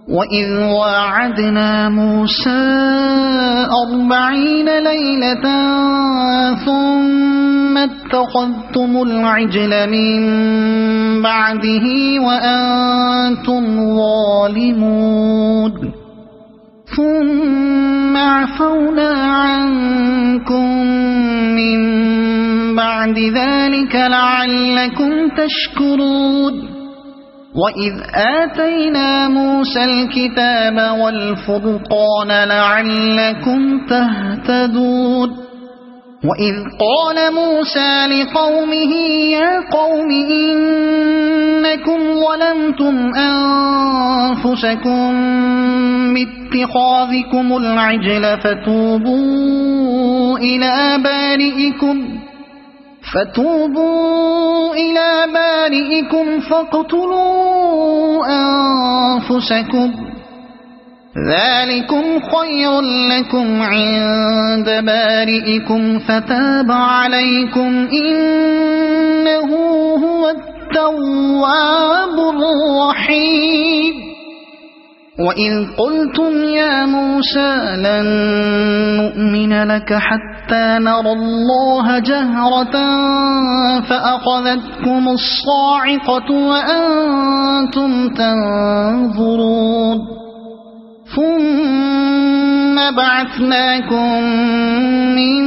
وَإِذْ وَاعَدْنَا مُوسَىٰ 40 لَيْلَةً ثُمَّ اتَّخَذْتُمُ الْعِجْلَ مِن بَعْدِهِ وَأَنتُمْ ظَالِمُونَ ثُمَّ عَفَوْنَا عَنكُم مِّن بَعْدِ ذَلِكَ لَعَلَّكُمْ تَشْكُرُونَ وَإِذْ آتَيْنَا مُوسَى الْكِتَابَ وَالْفُرْقَانَ لَعَلَّكُمْ تَهْتَدُونَ وَإِذْ قَالَ مُوسَى لِقَوْمِهِ يَا قَوْمِ إِنَّكُمْ ظَلَمْتُمْ أَنفُسَكُمْ بِاتِّخَاذِكُمُ الْعِجْلَ فتوبوا إلى بارئكم فاقتلوا أنفسكم ذلكم خير لكم عند بارئكم فتاب عليكم إنه هو التواب الرحيم وَإِذْ قُلْتُمْ يَا مُوسَى لَن نُّؤْمِنَ لَكَ حَتَّىٰ نَرَى اللَّهَ جَهْرَةً فَأَخَذَتْكُمُ الصَّاعِقَةُ وَأَنتُمْ تَنظُرُونَ ثُمَّ بَعَثْنَاكُم مِّن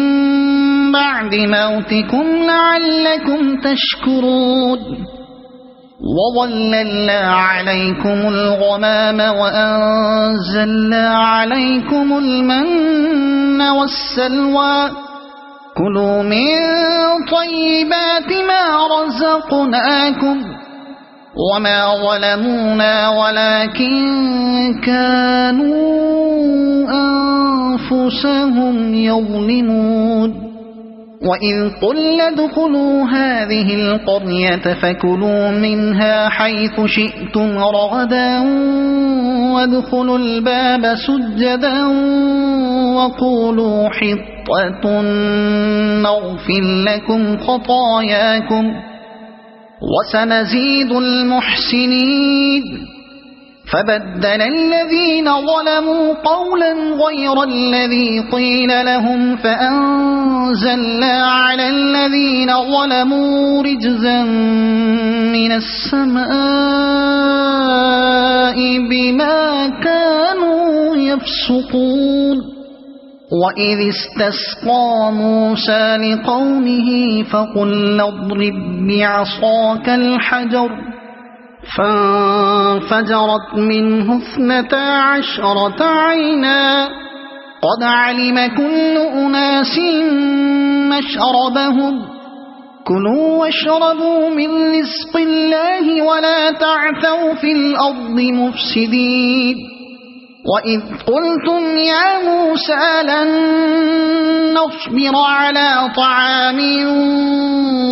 بَعْدِ مَوْتِكُمْ لَعَلَّكُمْ تَشْكُرُونَ وَظَلَّلْنَا عَلَيْكُمُ الْغَمَامَ وَأَنزَلْنَا عَلَيْكُمُ الْمَنَّ وَالسَّلْوَىٰ كُلُوا مِن طَيِّبَاتِ مَا رَزَقْنَاكُمْ وَمَا ظَلَمُونَا وَلَٰكِن كَانُوا أَنفُسَهُمْ يَظْلِمُونَ وَإِذْ قُلْنَا ادْخُلُوا هَٰذِهِ الْقَرْيَةَ فَكُلُوا مِنْهَا حَيْثُ شِئْتُمْ رَغَدًا وَادْخُلُوا الْبَابَ سُجَّدًا وَقُولُوا حِطَّةٌ نَّغْفِرْ لَكُمْ خَطَايَاكُمْ وَسَنَزِيدُ الْمُحْسِنِينَ فَبَدَّلَ الَّذِينَ ظَلَمُوا قَوْلًا غَيْرَ الَّذِي قِيلَ لَهُمْ فَأَنزَلْنَا عَلَى الَّذِينَ ظَلَمُوا رِجْزًا مِّنَ السَّمَاءِ بِمَا كَانُوا يَفْسُقُونَ وَإِذِ اسْتَسْقَىٰ مُوسَىٰ لِقَوْمِهِ فَقُلْنَا اضْرِب بِّعَصَاكَ الْحَجَرَ فانفجرت منه 12 عينا قد علم كل أناس مشربهم كلوا واشربوا من رزق الله ولا تعثوا في الأرض مفسدين وَإِذْ قُلْتُمْ يَا مُوسَىٰ لَن نَّصْبِرَ عَلَىٰ طَعَامٍ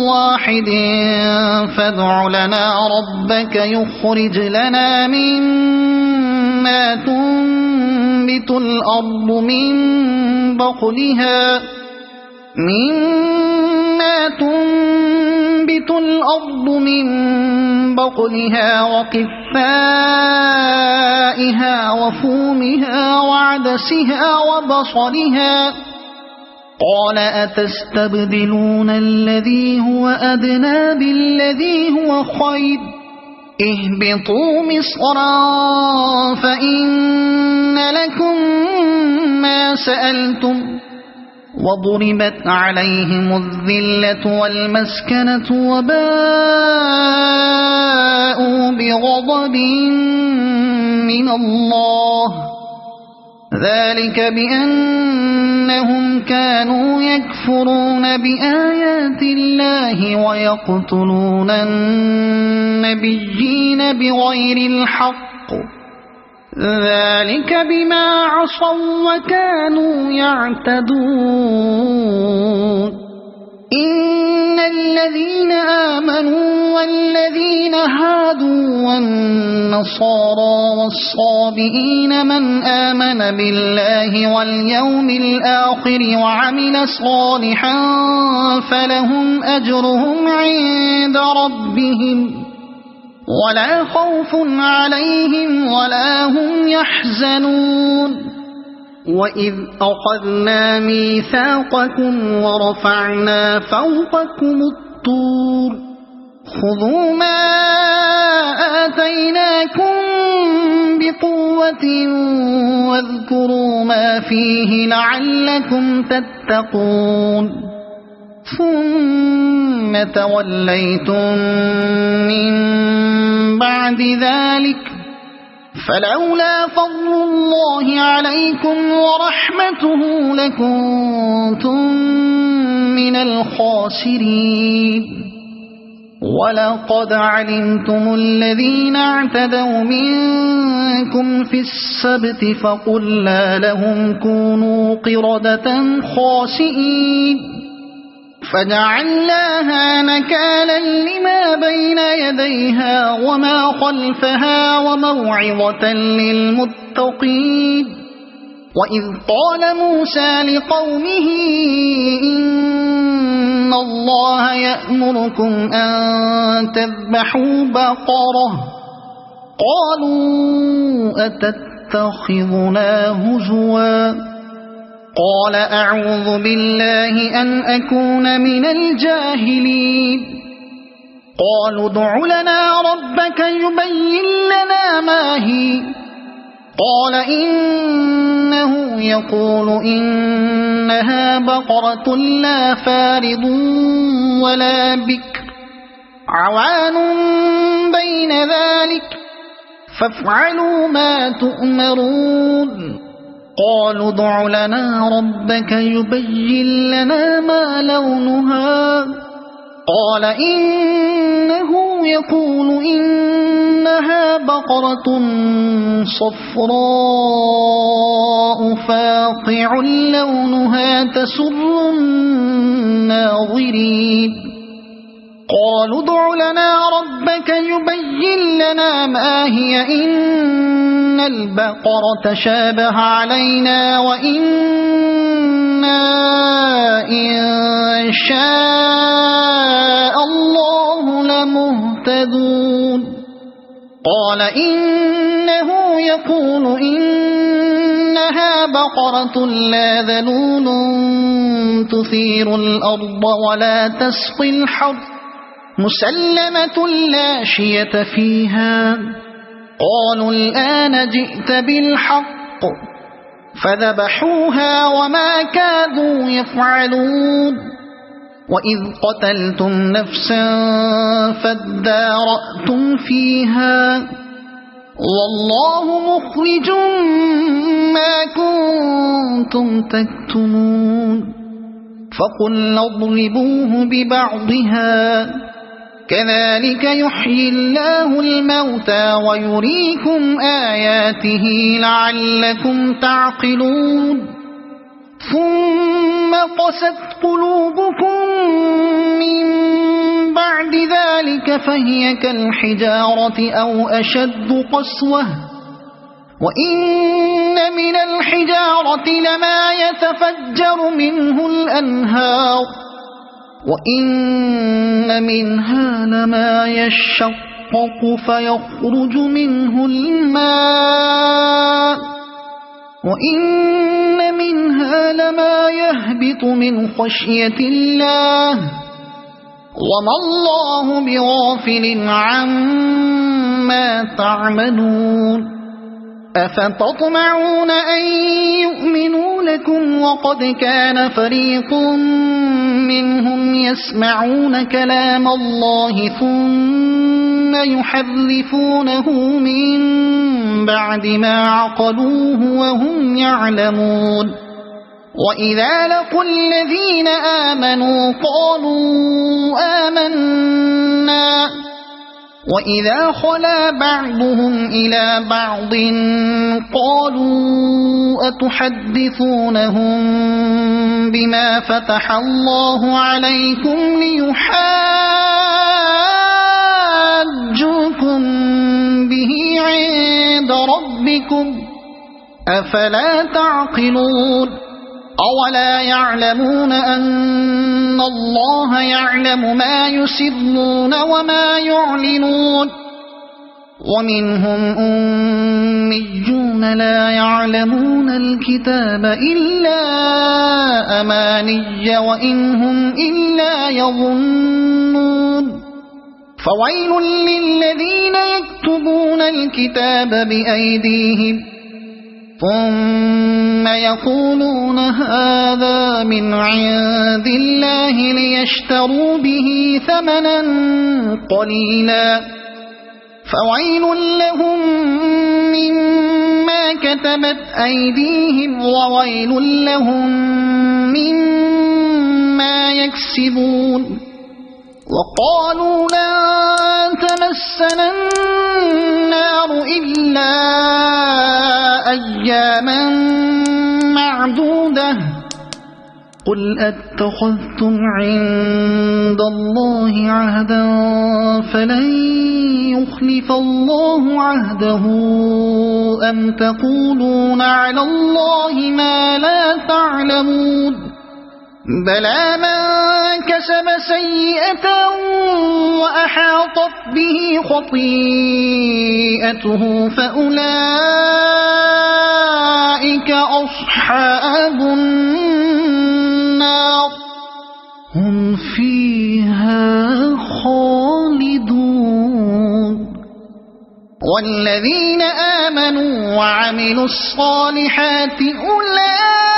وَاحِدٍ فَادْعُ لَنَا رَبَّكَ يُخْرِجْ لَنَا مِمَّا تُنبِتُ الْأَرْضُ مِن بَقْلِهَا وَقِثَّائِهَا وَفُومِهَا وَعَدَسِهَا وَبَصَلِهَا قَالَ أَتَسْتَبْدِلُونَ الَّذِي هُوَ أَدْنَىٰ بِالَّذِي هُوَ خَيْرٌ اهْبِطُوا مِصْرًا فَإِنَّ لَكُم مَّا سَأَلْتُمْ وَضُرِبَتْ عَلَيْهِمُ الذِّلَّةُ وَالْمَسْكَنَةُ وَبَاءُوا بِغَضَبٍ مِّنَ اللَّهِ ذَلِكَ بِأَنَّهُمْ كَانُوا يَكْفُرُونَ بِآيَاتِ اللَّهِ وَيَقْتُلُونَ النَّبِيِّينَ بِغَيْرِ الْحَقِّ ذَلِكَ بِمَا عَصَوا وَّكَانُوا يَعْتَدُونَ إِنَّ الَّذِينَ آمَنُوا وَالَّذِينَ هَادُوا وَالنَّصَارَىٰ وَالصَّابِئِينَ مَنْ آمَنَ بِاللَّهِ وَالْيَوْمِ الْآخِرِ وَعَمِلَ صَالِحًا فَلَهُمْ أَجْرُهُمْ عِندَ رَبِّهِمْ وَلَا خَوْفٌ عَلَيْهِمْ وَلَا هُمْ يحزنون وإذ أخذنا ميثاقكم ورفعنا فوقكم الطور خذوا ما آتيناكم بقوة واذكروا ما فيه لعلكم تتقون ثم توليتم من بعد ذلك فلولا فضل الله عليكم ورحمته لكنتم من الخاسرين ولقد علمتم الذين اعتدوا منكم في السبت فقلنا لهم كونوا قردة خاسئين فجعلناها نكالا لما بين يديها وما خلفها وموعظة للمتقين وإذ قال موسى لقومه إن الله يأمركم أن تذبحوا بقرة قالوا أتتخذنا هزوا قال أعوذ بالله أن أكون من الجاهلين قالوا ادع لنا ربك يبين لنا ما هي قال إنه يقول إنها بقرة لا فارض ولا بكر عوان بين ذلك فافعلوا ما تؤمرون قالوا ادع لنا ربك يبين لنا ما لونها قال إنه يقول إنها بقرة صفراء فاقع لونها تسر الناظرين قالوا ادع لنا ربك يبين لنا ما هي إن البقرة شابه علينا وإنا إن شاء الله لمهتدون قال إنه يقول إنها بقرة لا ذلول تثير الأرض ولا تسقي الحرث مسلمة لا شية فيها قالوا الآن جئت بالحق فذبحوها وما كادوا يفعلون وإذ قتلتم نفسا فادارأتم فيها والله مخرج ما كنتم تكتمون فقلنا اضربوه ببعضها كذلك يحيي الله الموتى ويريكم آياته لعلكم تعقلون ثم قست قلوبكم من بعد ذلك فهي كالحجارة أو أشد قسوة وإن من الحجارة لما يتفجر منه الأنهار وإن منها لما يشقق فيخرج منه الماء وإن منها لما يهبط من خشية الله وما الله بغافل عما تعملون أفتطمعون أن يؤمنوا لكم وقد كان فريق منهم يسمعون كلام الله ثم يحرفونه من بعد ما عقلوه وهم يعلمون وإذا لقوا الذين آمنوا قالوا آمنا وإذا خلا بعضهم إلى بعض قالوا أتحدثونهم بما فتح الله عليكم ليحاجوكم به عند ربكم أفلا تعقلون أولا يعلمون أن الله يعلم ما يسرون وما يعلنون ومنهم أميون لا يعلمون الكتاب إلا أماني وإن هم إلا يظنون فويل للذين يكتبون الكتاب بأيديهم ثم يقولون هذا من عند الله ليشتروا به ثمنا قليلا فويل لهم مما كتبت أيديهم وويل لهم مما يكسبون وقالوا لن تمسنا النار إلا أياما معدودة قل أتخذتم عند الله عهدا فلن يخلف الله عهده أم تقولون على الله ما لا تعلمون بلى من كسب سيئة وأحاطت به خطيئته فأولئك أصحاب النار هم فيها خالدون والذين آمنوا وعملوا الصالحات أولئك